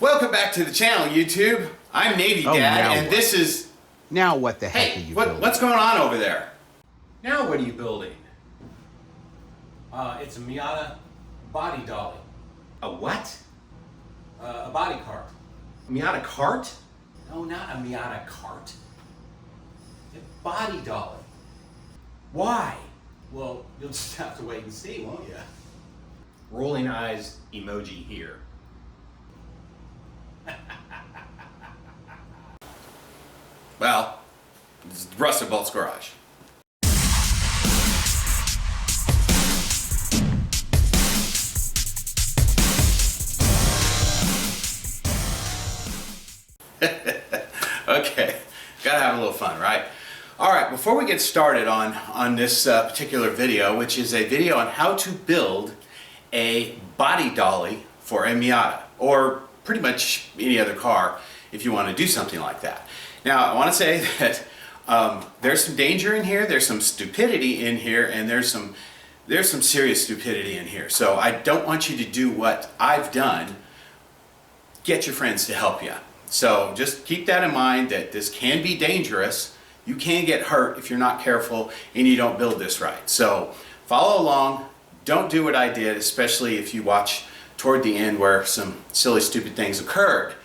Welcome back to the channel, YouTube. I'm Navy Dad, and this is... Now what the heck are you building? What's going on over there? Now what are you building? It's a Miata Body Dolly. A what? A body cart. Miata cart? No, not a Miata cart. A body dolly. Why? Well, you'll just have to wait and see, won't you? Rolling eyes emoji here. Well, it's Rusted Bolts Garage. Okay, gotta have a little fun, right? All right, before we get started on this particular video, which is a video on how to build a body dolly for a Miata, or pretty much any other car if you want to do something like that. Now, I want to say that there's some danger in here, there's some stupidity in here, and there's some serious stupidity in here. So I don't want you to do what I've done. Get your friends to help you. So just keep that in mind, that this can be dangerous. You can get hurt if you're not careful and you don't build this right. So follow along. Don't do what I did, especially if you watch toward the end where some silly, stupid things occurred.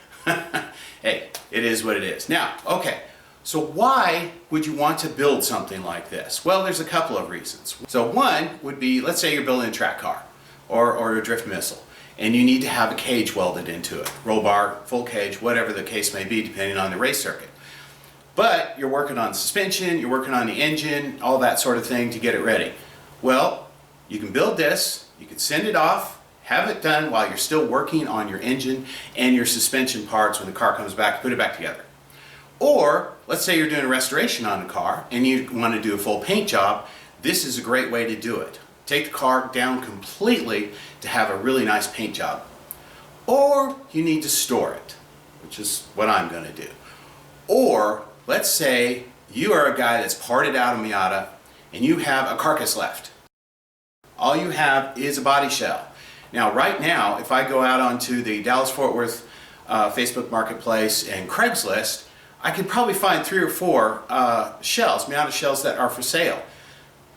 Hey, it is what it is. Now, okay, so why would you want to build something like this? Well, there's a couple of reasons. So one would be, let's say you're building a track car or a drift missile, and you need to have a cage welded into it. Roll bar, full cage, whatever the case may be, depending on the race circuit. But you're working on suspension, you're working on the engine, all that sort of thing to get it ready. Well, you can build this, you can send it off, have it done while you're still working on your engine and your suspension parts. When the car comes back, put it back together. Or let's say you're doing a restoration on the car and you want to do a full paint job. This is a great way to do it. Take the car down completely to have a really nice paint job. Or you need to store it, which is what I'm going to do. Or let's say you are a guy that's parted out of Miata and you have a carcass left. All you have is a body shell. Now, right now, if I go out onto the Dallas-Fort Worth Facebook Marketplace and Craigslist, I could probably find 3 or 4 shells, Miata shells, that are for sale.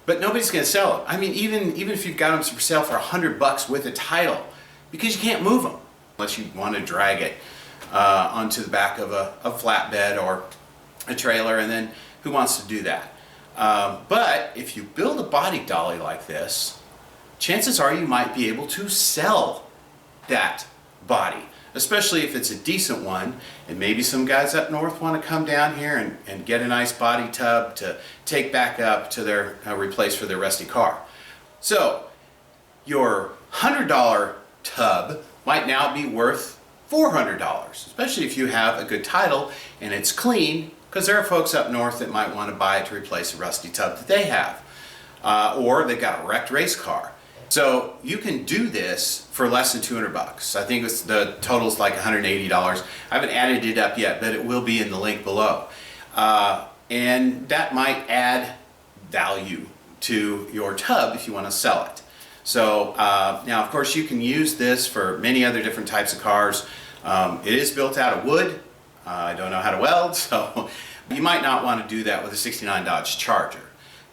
But nobody's going to sell them. I mean, even if you've got them for sale for $100 with a title, because you can't move them unless you want to drag it onto the back of a flatbed or a trailer, and then who wants to do that? But if you build a body dolly like this, chances are you might be able to sell that body, especially if it's a decent one, and maybe some guys up north want to come down here and get a nice body tub to take back up to their replace for their rusty car. So your $100 tub might now be worth $400, especially if you have a good title and it's clean, because there are folks up north that might want to buy it to replace a rusty tub that they have, or they've got a wrecked race car. So you can do this for less than $200. I think the total's like $180. I haven't added it up yet, but it will be in the link below. And that might add value to your tub if you want to sell it. So now, of course, you can use this for many other different types of cars. It is built out of wood. I don't know how to weld, so you might not want to do that with a '69 Dodge Charger.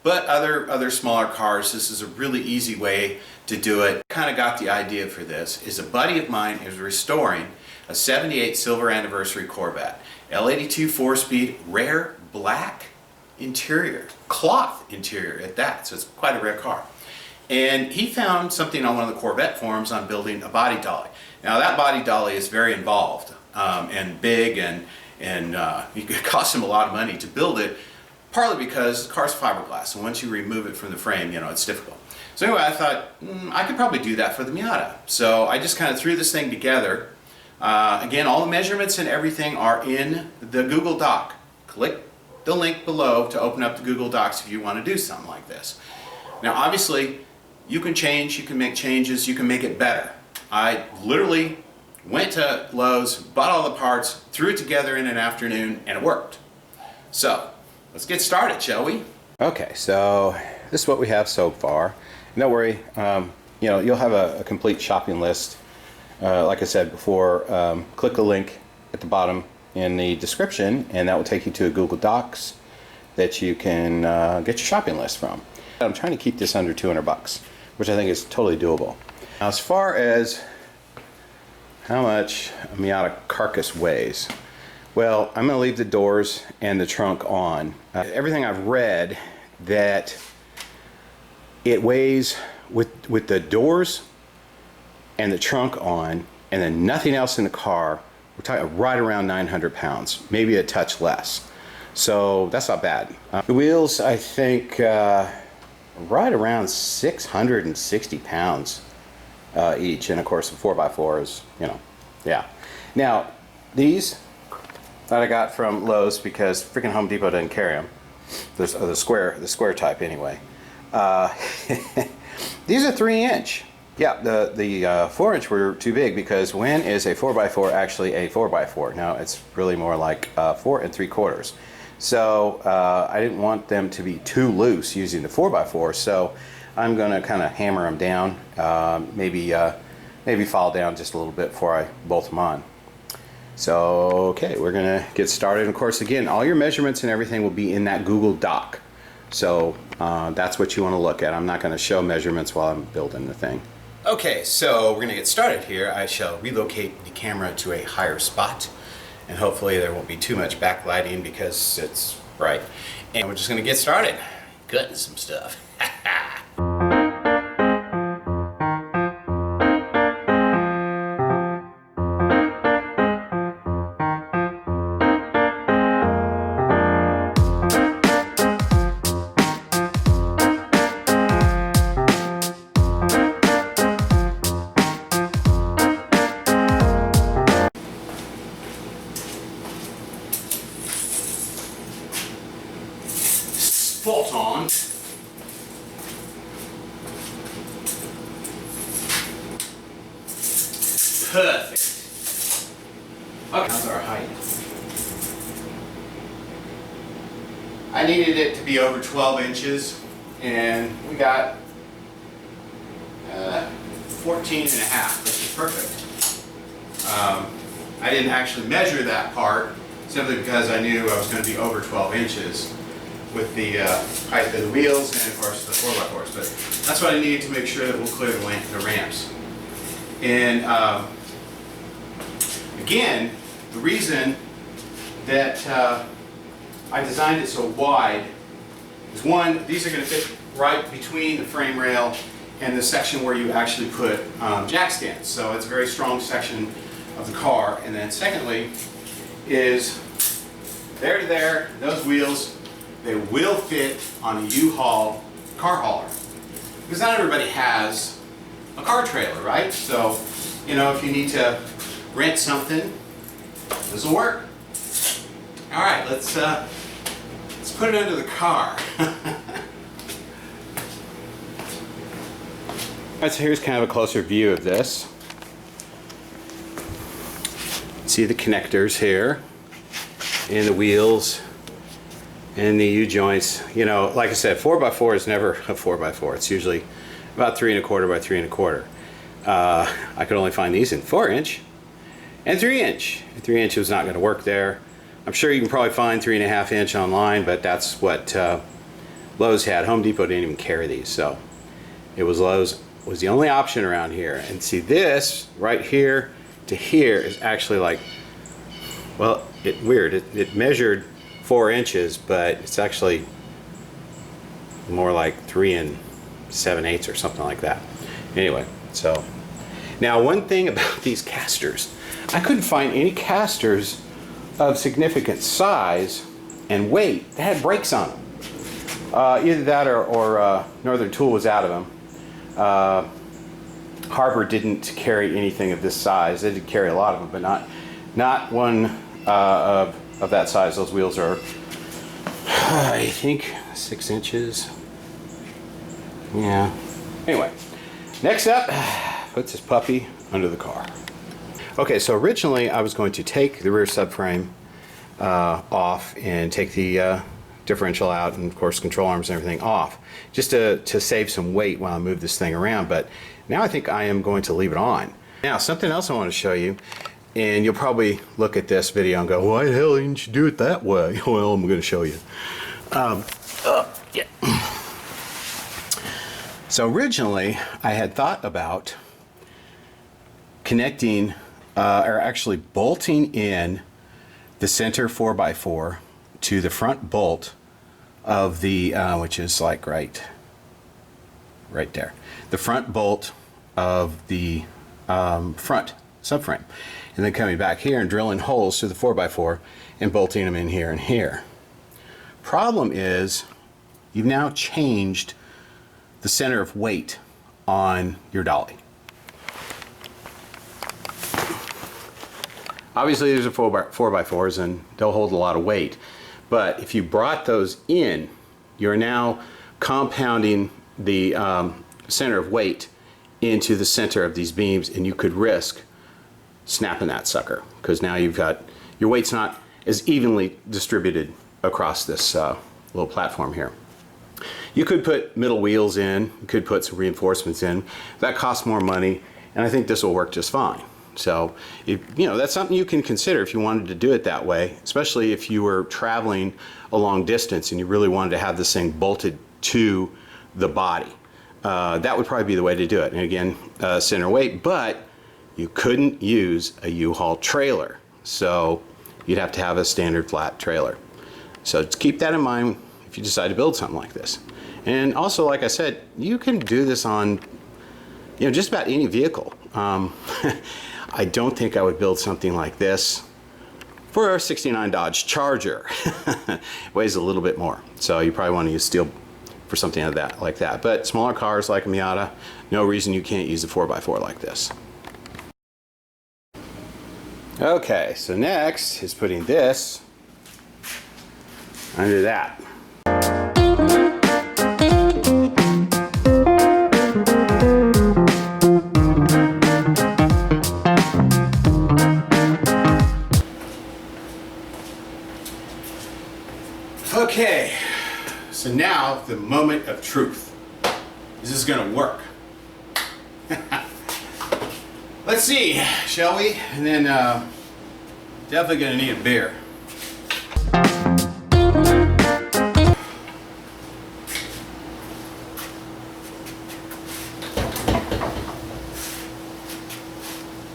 But other smaller cars, this is a really easy way to do it. Kind of got the idea for this is a buddy of mine is restoring a '78 Silver Anniversary Corvette. L82 4-speed, rare black interior, cloth interior at that, so it's quite a rare car. And he found something on one of the Corvette forums on building a body dolly. Now that body dolly is very involved and big, and it costs him a lot of money to build it. Partly because the car's fiberglass, and once you remove it from the frame, it's difficult. So anyway, I thought, I could probably do that for the Miata. So I just kind of threw this thing together. Again, all the measurements and everything are in the Google Doc. Click the link below to open up the Google Docs if you want to do something like this. Now, obviously, you can change, you can make changes, you can make it better. I literally went to Lowe's, bought all the parts, threw it together in an afternoon, and it worked. So let's get started, shall we? Okay, so this is what we have so far. Don't worry, you'll have a complete shopping list like I said before, click the link at the bottom in the description, and that will take you to a Google Docs that you can get your shopping list from. I'm trying to keep this under 200 bucks, which I think is totally doable. Now, as far as how much a Miata carcass weighs, well, I'm going to leave the doors and the trunk on. Everything I've read, that it weighs with the doors and the trunk on, and then nothing else in the car, we're talking right around 900 pounds, maybe a touch less. So that's not bad. The wheels, I think, right around 660 pounds each, and of course the 4x4 is, you know, yeah. Now, these that I got from Lowe's, because freaking Home Depot doesn't carry them. The square type anyway. These are 3-inch. Yeah, the 4-inch were too big, because when is a 4x4 actually a 4x4? No, it's really more like 4 3/4. So I didn't want them to be too loose using the 4x4, so I'm going to kind of hammer them down, maybe fall down just a little bit before I bolt them on. So, okay, we're going to get started. And of course, again, all your measurements and everything will be in that Google Doc. So that's what you want to look at. I'm not going to show measurements while I'm building the thing. Okay, so we're going to get started here. I shall relocate the camera to a higher spot, and hopefully there won't be too much backlighting because it's bright. And we're just going to get started cutting some stuff. Spot on. Perfect. Okay, how's our height? I needed it to be over 12 inches, and we got 14 and a half, which is perfect. I didn't actually measure that part simply because I knew I was going to be over 12 inches with the height of the wheels and of course the 4x4s, but that's what I needed to make sure that we'll clear the ramps. And again, the reason that I designed it so wide is, one, these are going to fit right between the frame rail and the section where you actually put jack stands. So it's a very strong section of the car. And then secondly is there to there, those wheels, they will fit on a U-Haul car hauler. Because not everybody has a car trailer, right? So, you know, if you need to rent something, this will work. All right, let's put it under the car. Alright, so here's kind of a closer view of this. See the connectors here, and the wheels, and the U-joints. You know, like I said, 4x4 is never a 4x4. It's usually about 3 1/4 by 3 1/4. I could only find these in 4-inch and 3-inch. 3-inch was not going to work there. I'm sure you can probably find 3.5-inch online, but that's what Lowe's had. Home Depot didn't even carry these, so it was Lowe's was the only option around here. And see, this right here to here is actually like, well, it measured 4 inches, but it's actually more like 3 7/8 or something like that. Anyway, so now one thing about these casters, I couldn't find any casters of significant size and weight that had brakes on them. Either that or Northern Tool was out of them. Harbor didn't carry anything of this size. They did carry a lot of them, but not one of that size. Those wheels are, I think, 6 inches. Yeah. Anyway, next up, puts this puppy under the car. Okay, so originally I was going to take the rear subframe off and take the differential out, and of course control arms and everything off, just to save some weight while I move this thing around. But now I think I am going to leave it on. Now, something else I want to show you, and you'll probably look at this video and go, why the hell didn't you do it that way? Well, I'm going to show you. Yeah. So originally, I had thought about connecting, or actually bolting in the center 4x4 to the front bolt of the, which is like right there, the front bolt of the front subframe, and then coming back here and drilling holes through the 4x4 and bolting them in here and here. Problem is, you've now changed the center of weight on your dolly. Obviously these are 4x4s and they'll hold a lot of weight, but if you brought those in, you're now compounding the center of weight into the center of these beams, and you could risk snapping that sucker because now you've got your weight's not as evenly distributed across this little platform here. You could put middle wheels in, you could put some reinforcements in. That costs more money, and I think this will work just fine. So, that's something you can consider if you wanted to do it that way, especially if you were traveling a long distance and you really wanted to have this thing bolted to the body. That would probably be the way to do it. And again, center weight, but you couldn't use a U-Haul trailer. So you'd have to have a standard flat trailer. So just keep that in mind if you decide to build something like this. And also, like I said, you can do this on just about any vehicle. I don't think I would build something like this for a '69 Dodge Charger. It weighs a little bit more, so you probably want to use steel for something like that. But smaller cars like a Miata, no reason you can't use a 4x4 like this. Okay, so next is putting this under that. Okay, so now the moment of truth. Is this gonna work? Let's see, shall we? And then definitely gonna need a beer.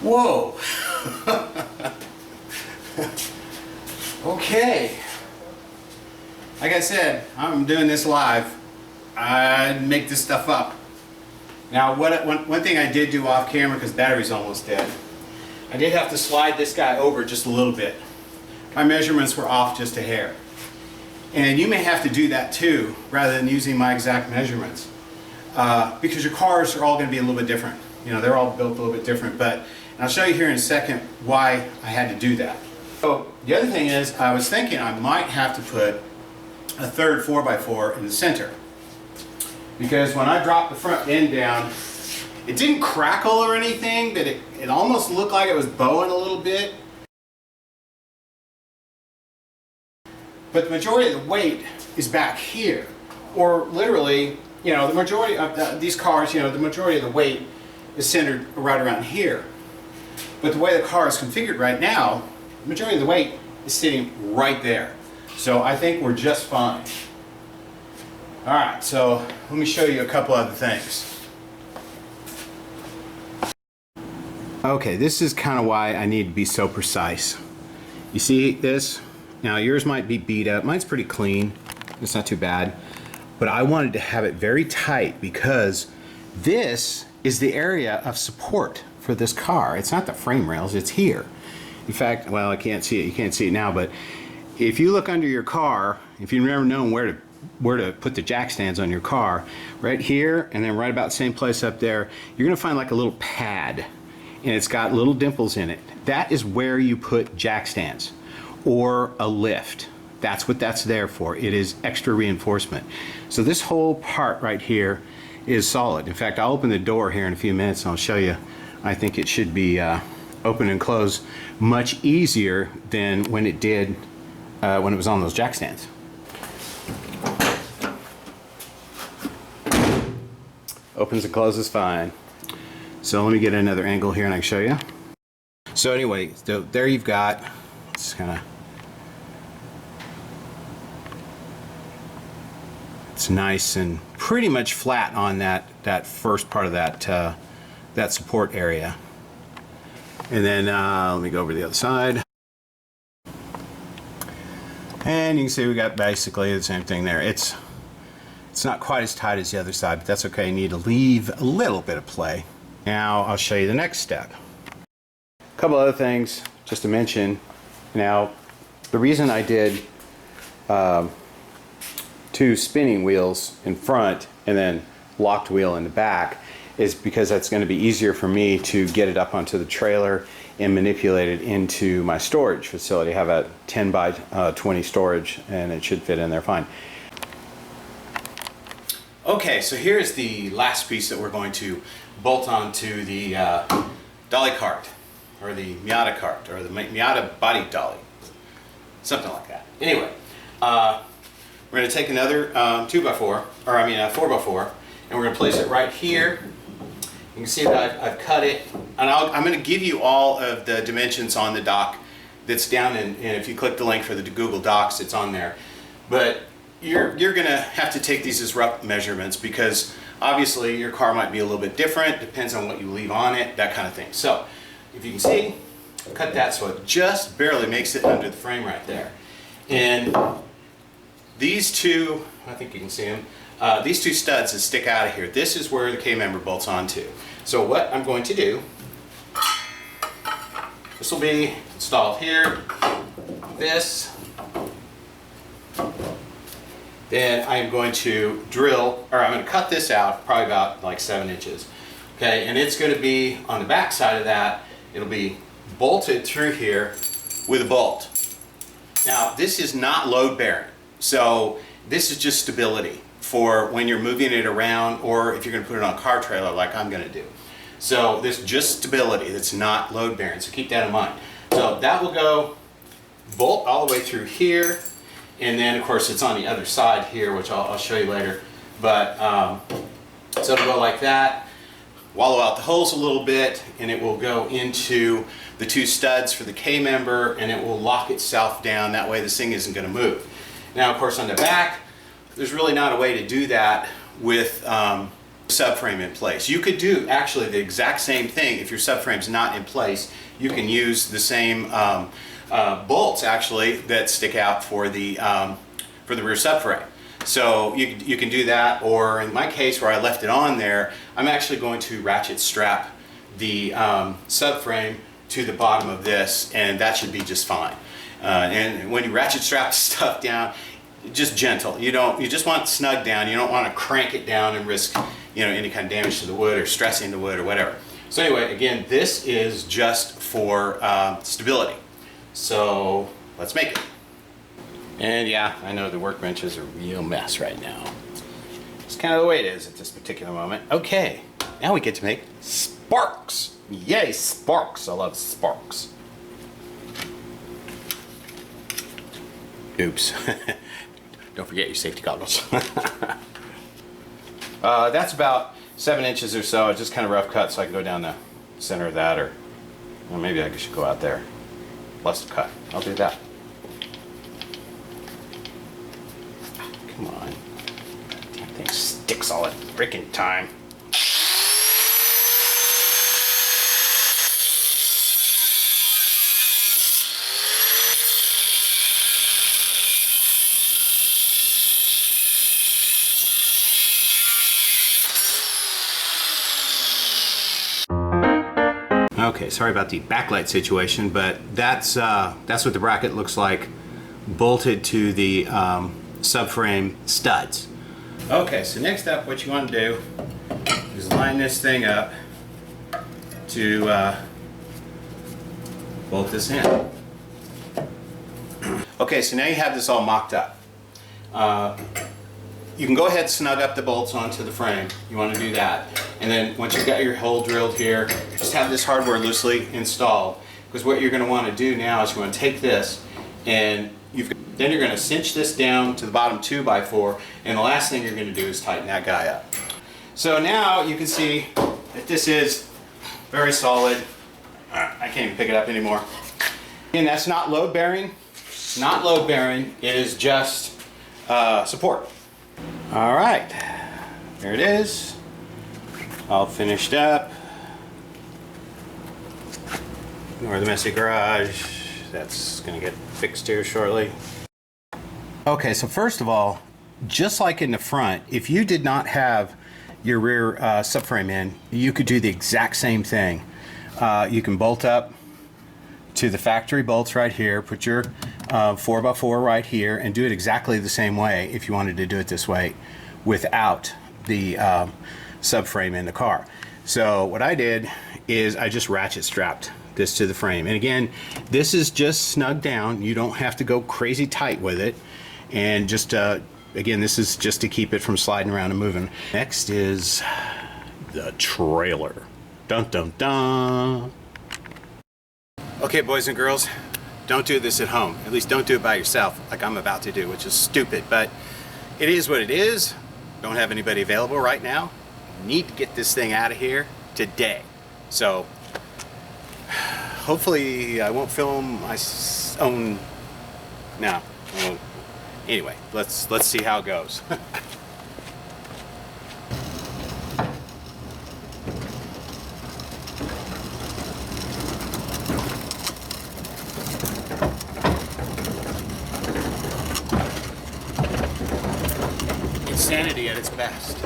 Whoa. Okay. Like I said, I'm doing this live. I make this stuff up. Now, one thing I did do off camera, because battery's almost dead, I did have to slide this guy over just a little bit. My measurements were off just a hair. And you may have to do that too, rather than using my exact measurements. Because your cars are all going to be a little bit different. They're all built a little bit different, but I'll show you here in a second why I had to do that. So, the other thing is, I was thinking I might have to put a third 4x4 in the center, because when I dropped the front end down, it didn't crackle or anything, but it almost looked like it was bowing a little bit. But the majority of the weight is back here, or literally, the majority of these cars, the majority of the weight is centered right around here. But the way the car is configured right now, the majority of the weight is sitting right there. So I think we're just fine. Alright, so let me show you a couple other things. Okay, this is kind of why I need to be so precise. You see this? Now yours might be beat up. Mine's pretty clean. It's not too bad. But I wanted to have it very tight because this is the area of support for this car. It's not the frame rails, it's here. In fact, well, I can't see it. You can't see it now, but if you look under your car, if you never known where to put the jack stands on your car, right here and then right about the same place up there, you're gonna find like a little pad, and it's got little dimples in it. That is where you put jack stands or a lift. That's what that's there for. It is extra reinforcement. So this whole part right here is solid. In fact, I'll open the door here in a few minutes and I'll show you. I think it should be open and close much easier than when it did when it was on those jack stands. Opens and closes fine. So let me get another angle here and I can show you. So anyway, so there you've got, it's kind of, it's nice and pretty much flat on that first part of that support area. And then let me go over to the other side. And you can see we got basically the same thing there. It's not quite as tight as the other side, but that's okay. You need to leave a little bit of play. Now I'll show you the next step. A couple other things just to mention. Now, the reason I did 2 spinning wheels in front and then locked wheel in the back is because that's going to be easier for me to get it up onto the trailer and manipulate it into my storage facility. I have a 10 by 20 storage and it should fit in there fine. Okay, so here's the last piece that we're going to bolt onto the dolly cart, or the Miata cart, or the Miata Body Dolly, something like that. Anyway, we're going to take another 4x4, and we're going to place it right here. You can see that I've cut it, and I'm going to give you all of the dimensions on the dock that's down in, and if you click the link for the Google Docs, it's on there. But you're going to have to take these as rough measurements because obviously your car might be a little bit different, depends on what you leave on it, that kind of thing. So if you can see, I cut that so it just barely makes it under the frame right there. And these two, I think you can see them, these 2 studs that stick out of here, this is where the K-member bolts onto. So what I'm going to do, this will be installed here, this, then I'm going to drill, or I'm going to cut this out probably about like 7 inches. Okay, and it's going to be on the back side of that, it'll be bolted through here with a bolt. Now this is not load bearing, so this is just stability for when you're moving it around, or if you're going to put it on a car trailer like I'm going to do. So this is just stability, that's not load bearing, so keep that in mind. So that will go bolt all the way through here, and then of course it's on the other side here, which I'll show you later. But so it'll go like that, wallow out the holes a little bit, and it will go into the 2 studs for the K-member, and it will lock itself down. That way this thing isn't going to move. Now of course on the back, there's really not a way to do that with subframe in place. You could do actually the exact same thing if your subframe's not in place. You can use the same bolts actually that stick out for the rear subframe. So you can do that, or in my case where I left it on there, I'm actually going to ratchet strap the subframe to the bottom of this, and that should be just fine. And when you ratchet strap stuff down, just gentle. You just want it snug down. You don't want to crank it down and risk any kind of damage to the wood or stressing the wood or whatever. So anyway, again, this is just for stability. So let's make it. And yeah, I know the workbench is a real mess right now. It's kind of the way it is at this particular moment. Okay, now we get to make sparks. Yay, sparks. I love sparks. Oops. Don't forget your safety goggles. That's about 7 inches or so. It's just kind of rough cut, so I can go down the center of that, or well, maybe I should go out there. Less to cut. I'll do that. Come on. Damn thing sticks all the freaking time. Okay, sorry about the backlight situation, but that's what the bracket looks like, bolted to the subframe studs. Okay, so next up, what you want to do is line this thing up to bolt this in. Okay, so now you have this all mocked up. You can go ahead and snug up the bolts onto the frame. You want to do that. And then once you've got your hole drilled here, just have this hardware loosely installed. Because what you're going to want to do now is you want to take this and then you're going to cinch this down to the bottom 2x4, and the last thing you're going to do is tighten that guy up. So now you can see that this is Very solid. I can't even pick it up anymore. And that's not load bearing. Not load bearing. It is just support. All right. There it is. All finished up. Ignore the messy garage. That's gonna get fixed here shortly. Okay, so first of all, just like in the front, if you did not have your rear subframe in, you could do the exact same thing. You can bolt up to the factory bolts right here, put your 4x4 right here, and do it exactly the same way if you wanted to do it this way without the subframe in the car. So what I did is I just ratchet strapped this to the frame. And again, this is just snug down. You don't have to go crazy tight with it. And just, again, this is just to keep it from sliding around and moving. Next is the trailer. Dun dun dun. Okay, boys and girls, don't do this at home. At least don't do it by yourself like I'm about to do, which is stupid, but it is what it is. Don't have anybody available right now. Need to get this thing out of here today. So hopefully I won't film my own. No. Well, anyway, let's see how it goes. Insanity at its best.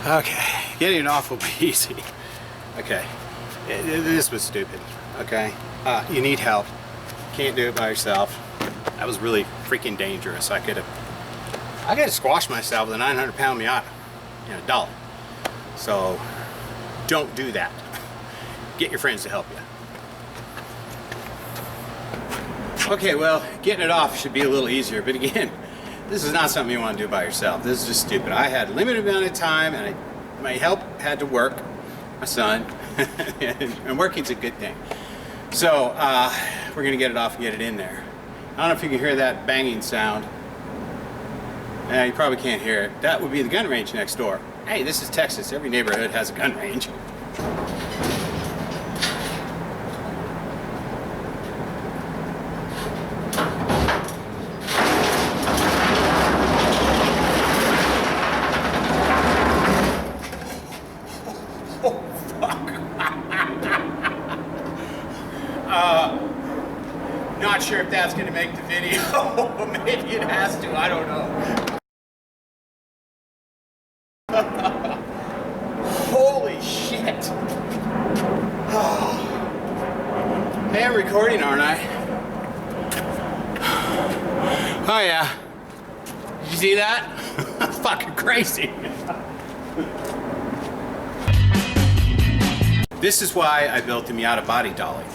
Okay, getting it off will be easy. Okay, this was stupid. Okay, you need help. Can't do it by yourself. That was really freaking dangerous. I could have squashed myself with a 900-pound Miata, Dolly. So don't do that. Get your friends to help you. Okay, well, getting it off should be a little easier, but again, this is not something you want to do by yourself. This is just stupid. I had a limited amount of time, and my help had to work, my son, and working's a good thing. So we're gonna get it off and get it in there. I don't know if you can hear that banging sound. You probably can't hear it. That would be the gun range next door. Hey, this is Texas. Every neighborhood has a gun range. Not sure if that's going to make the video. Maybe it has to. I don't know. Holy shit. Hey, I'm recording, aren't I? Oh, yeah. Did you see that? That's fucking crazy. This is why I built the Miata Body Dolly.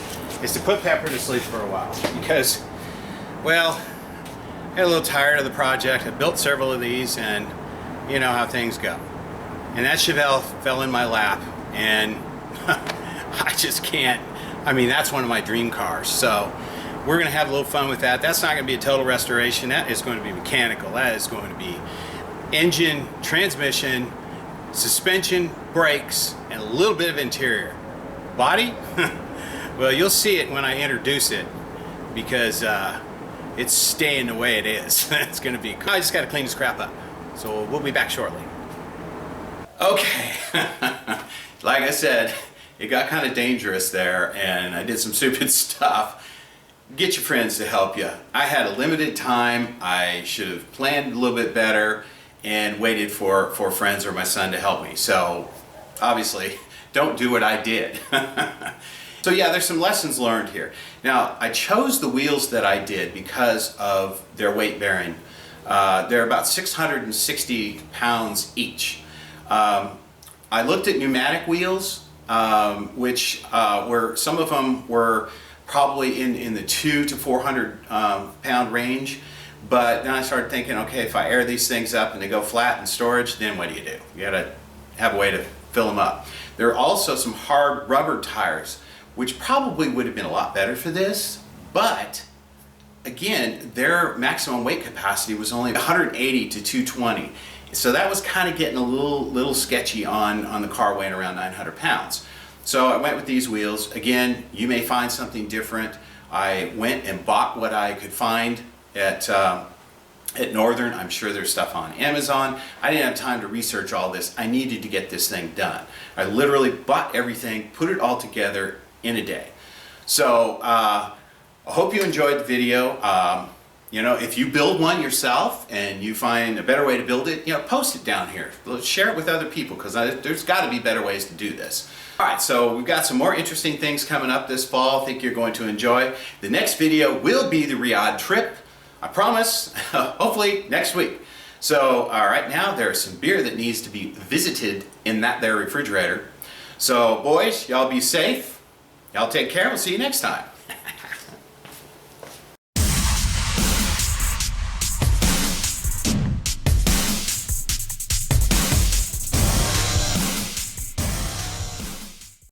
Is to put Pepper to sleep for a while, because, well, I got a little tired of the project. I built several of these, and you know how things go. And that Chevelle fell in my lap, and I just can't. I mean, that's one of my dream cars, so we're gonna have a little fun with that. That's not gonna be a total restoration. That is going to be mechanical. That is going to be engine, transmission, suspension, brakes, and a little bit of interior. Body? Well, you'll see it when I introduce it, because it's staying the way it is. It's gonna be, I just gotta clean this crap up. So we'll be back shortly. Okay, like I said, it got kind of dangerous there, and I did some stupid stuff. Get your friends to help you. I had a limited time. I should have planned a little bit better and waited for friends or my son to help me. So obviously, don't do what I did. So yeah, there's some lessons learned here. Now, I chose the wheels that I did because of their weight bearing. They're about 660 pounds each. I looked at pneumatic wheels, which were, some of them were probably in the 200 to 400 pound range, But then I started thinking, okay, if I air these things up and they go flat in storage, then what do? You gotta have a way to fill them up. There are also some hard rubber tires, which probably would have been a lot better for this, but again, their maximum weight capacity was only 180 to 220. So that was kind of getting a little sketchy on the car weighing around 900 pounds. So I went with these wheels. Again, you may find something different. I went and bought what I could find at Northern. I'm sure there's stuff on Amazon. I didn't have time to research all this. I needed to get this thing done. I literally bought everything, put it all together in a day. So I hope you enjoyed the video. You know, if you build one yourself and you find a better way to build it, you know, post it down here. Share it with other people, because there's got to be better ways to do this. All right, so we've got some more interesting things coming up this fall. I think you're going to enjoy. The next video will be the Riyadh trip. I promise, hopefully next week. So right now there's some beer that needs to be visited in that there refrigerator. So boys, y'all be safe. Y'all take care. We'll see you next time.